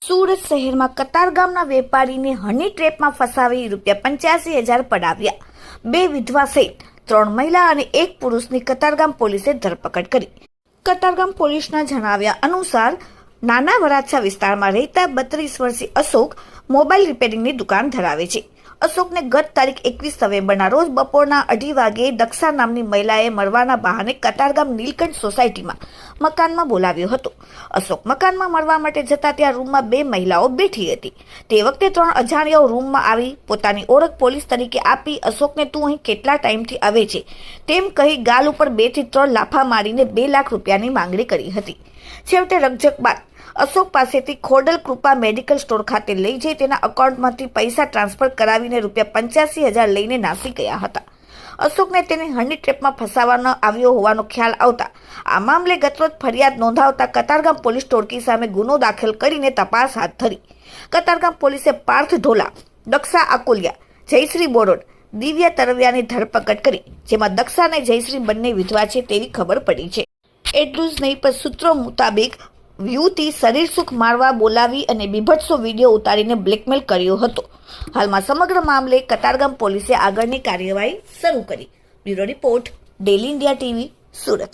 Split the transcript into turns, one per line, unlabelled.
સુરત શહેરમાં કતારગામના વેપારીને હની ટ્રેપમાં ફસાવી ₹85,000 પડાવ્યા. 2 વિધવા સહિત 3 મહિલા અને 1 પુરુષની કતારગામ પોલીસે ધરપકડ કરી. કતારગામ પોલીસના જણાવ્યા અનુસાર નાના વરાછા વિસ્તારમાં રહેતા 32 વર્ષીય અશોક મોબાઈલ રિપેરિંગની દુકાન ધરાવે છે. અશોકને ગત તારીખ 21 નવેમ્બરના રોજ બપોરના 2:30 વાગ્યે દક્ષા નામની મહિલાએ મળવાના બહાને કતારગામ નીલકંઠ સોસાયટીમાં મકાનમાં બોલાવ્યો હતો. અશોક મકાનમાં મળવા માટે જતા ત્યાં રૂમમાં 2 મહિલાઓ બેઠી હતી. તે વખતે 3 અજાણ્યાઓ રૂમમાં આવી પોતાની ઓળખ પોલીસ તરીકે આપી અશોકને તું અહીં કેટલા ટાઈમથી આવે છે તેમ કહી ગાલ ઉપર 2 થી 3 લાફા મારીને ₹2 લાખની માંગણી કરી હતી. છેવટે રકઝક બાદ અશોક પાસેથી ખોડલ કૃપા મેડિકલ સ્ટોર ખાતે લઈ જઈ તેના એકાઉન્ટમાંથી પૈસા ટ્રાન્સફર કરાવીને ₹85,000 લઈને નાસી ગયા હતા. અશોકને તેને હની ટ્રેપમાં ફસાવવાનો આવ્યો હોવાનો ખ્યાલ આવતા આ મામલે ગતરોજ ફરિયાદ નોંધાવતા કતારગામ પોલીસ ટોળકી સામે ગુનો દાખલ કરીને તપાસ હાથ ધરી. કતારગામ પોલીસે પાર્થ ઢોલા, દક્ષા આકોલિયા, જયશ્રી બોરોડ, દિવ્યા તરવિયાની ધરપકડ કરી, જેમાં દક્ષા અને જયશ્રી બંને વિધવા છે તેવી ખબર પડી છે. એટલું જ નહીં પણ સૂત્રો મુતાબિક યુવતી શરીર સુખ મારવા બોલાવી અને બીભત્સો વિડીયો ઉતારીને બ્લેકમેલ કર્યો હતો. હાલમાં સમગ્ર મામલે કતારગામ પોલીસે આગળની કાર્યવાહી શરૂ કરી. Bureau report, daily India TV, Surat.